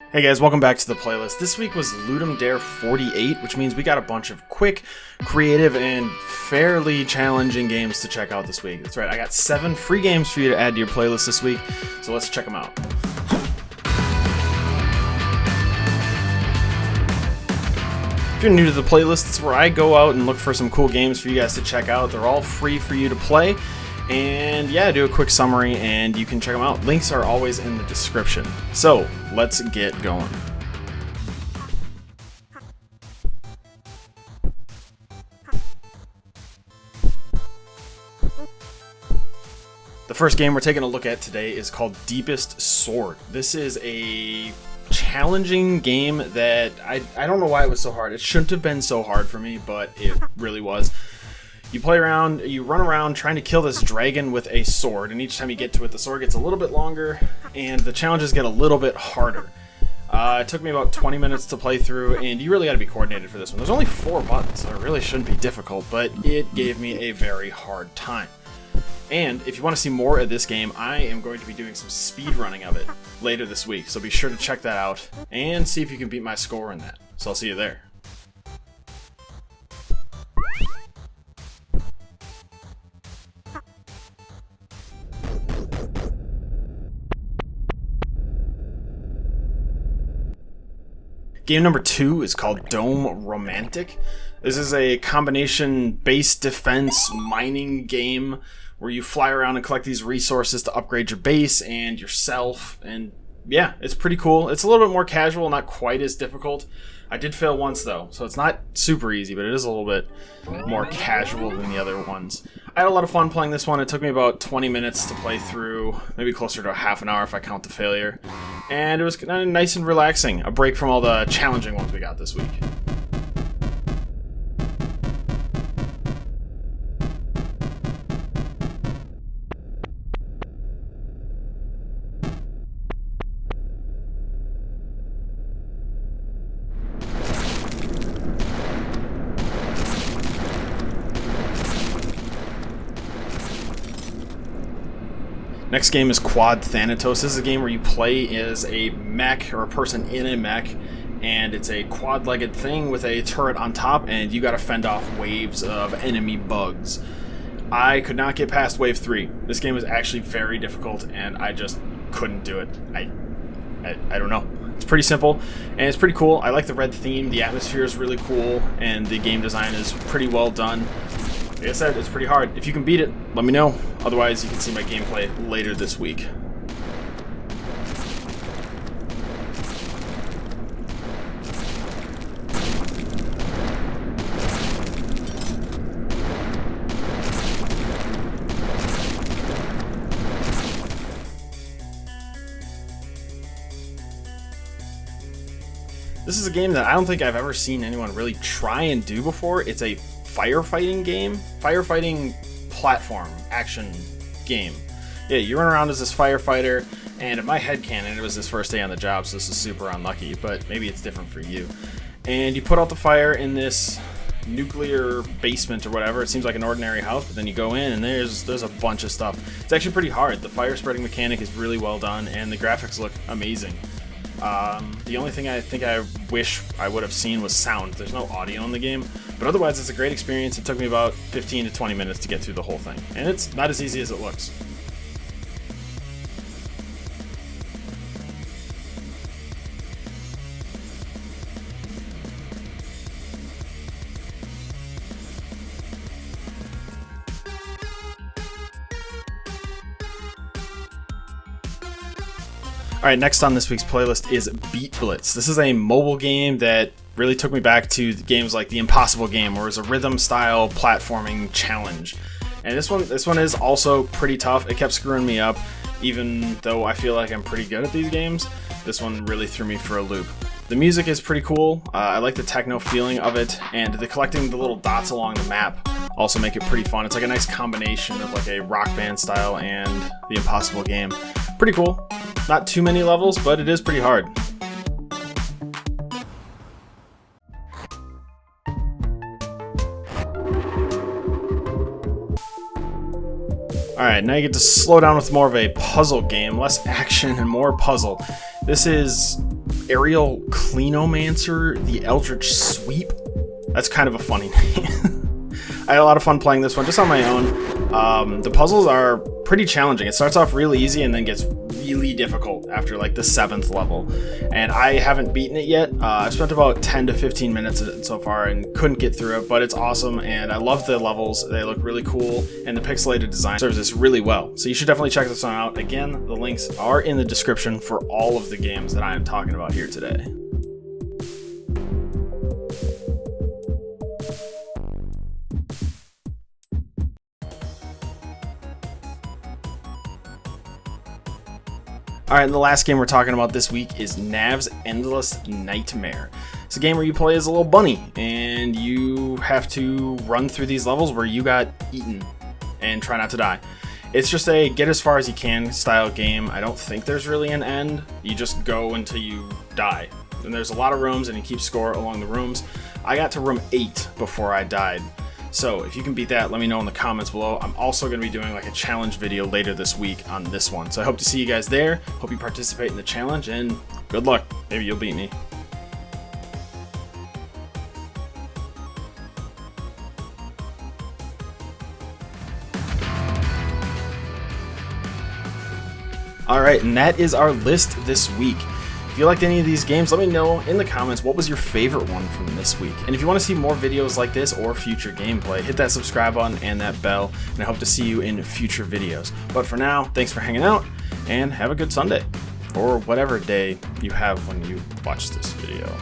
Hey guys, welcome back to the playlist. This week was Ludamdare 48, which means we got a bunch of quick, creative, and fairly challenging games to check out this week. That's right, I got 7 free games for you to add to your playlist this week, so let's check them out. If you're new to the playlist, it's where I go out and look for some cool games for you guys to check out. They're all free for you to play. And yeah, do a quick summary and you can check them out. Links are always in the description. So let's get going. The first game we're taking a look at today is called Deepest Sword. This is a challenging game that I don't know why it was so hard. It shouldn't have been so hard for me, but it really was. You play around, you run around trying to kill this dragon with a sword, and each time you get to it, the sword gets a little bit longer, and the challenges get a little bit harder. It took me about 20 minutes to play through, and you really got to be coordinated for this one. There's only 4 buttons, so it really shouldn't be difficult, but it gave me a very hard time. And if you want to see more of this game, I am going to be doing some speed running of it later this week, so be sure to check that out, and see if you can beat my score in that. So I'll see you there. Game number 2 is called Dome Romantic. This is a combination base defense mining game where you fly around and collect these resources to upgrade your base and yourself. And yeah, it's pretty cool. It's a little bit more casual, not quite as difficult. I did fail once though, so it's not super easy, but it is a little bit more casual than the other ones. I had a lot of fun playing this one. It took me about 20 minutes to play through, maybe closer to half an hour if I count the failure. And it was kind of nice and relaxing, a break from all the challenging ones we got this week. Next game is Quad Thanatos. This is a game where you play as a mech, or a person in a mech, and it's a quad-legged thing with a turret on top, and you gotta fend off waves of enemy bugs. I could not get past wave 3. This game was actually very difficult, and I just couldn't do it. I don't know. It's pretty simple, and it's pretty cool. I like the red theme, the atmosphere is really cool, and the game design is pretty well done. Like I said, it's pretty hard. If you can beat it, let me know. Otherwise, you can see my gameplay later this week. This is a game that I don't think I've ever seen anyone really try and do before. It's a firefighting game, firefighting platform action game. Yeah, you run around as this firefighter, and in my headcanon, it was his first day on the job, so this is super unlucky, but maybe it's different for you. And you put out the fire in this nuclear basement or whatever. It seems like an ordinary house, but then you go in and there's a bunch of stuff. It's actually pretty hard. The fire spreading mechanic is really well done, and the graphics look amazing. The only thing I think I wish I would have seen was sound. There's no audio in the game, but otherwise it's a great experience. It took me about 15 to 20 minutes to get through the whole thing, and it's not as easy as it looks. Alright, next on this week's playlist is Beat Blitz. This is a mobile game that really took me back to games like The Impossible Game, where it was a rhythm-style platforming challenge. And this one is also pretty tough. It kept screwing me up, even though I feel like I'm pretty good at these games. This one really threw me for a loop. The music is pretty cool. I like the techno feeling of it, and the collecting the little dots along the map also make it pretty fun. It's like a nice combination of like a rock band style and The Impossible Game. Pretty cool. Not too many levels, but it is pretty hard. Alright, now you get to slow down with more of a puzzle game, less action and more puzzle. This is Aerial Cleanomancer, the Eldritch Sweep. That's kind of a funny name. I had a lot of fun playing this one just on my own. The puzzles are pretty challenging. It starts off really easy and then gets really difficult after like the 7th level. And I haven't beaten it yet. I've spent about 10 to 15 minutes in it so far and couldn't get through it, but it's awesome and I love the levels. They look really cool and the pixelated design serves this really well. So you should definitely check this one out. Again, the links are in the description for all of the games that I am talking about here today. Alright, and the last game we're talking about this week is Nav's Endless Nightmare. It's a game where you play as a little bunny, and you have to run through these levels where you got eaten, and try not to die. It's just a get as far as you can style game. I don't think there's really an end. You just go until you die. And there's a lot of rooms, and you keep score along the rooms. I got to room 8 before I died. So if you can beat that, let me know in the comments below. I'm also going to be doing like a challenge video later this week on this one. So I hope to see you guys there. Hope you participate in the challenge and good luck. Maybe you'll beat me. Alright, and that is our list this week. If you liked any of these games, let me know in the comments what was your favorite one from this week. And if you want to see more videos like this or future gameplay, hit that subscribe button and that bell, and I hope to see you in future videos. But for now, thanks for hanging out, and have a good Sunday, or whatever day you have when you watch this video.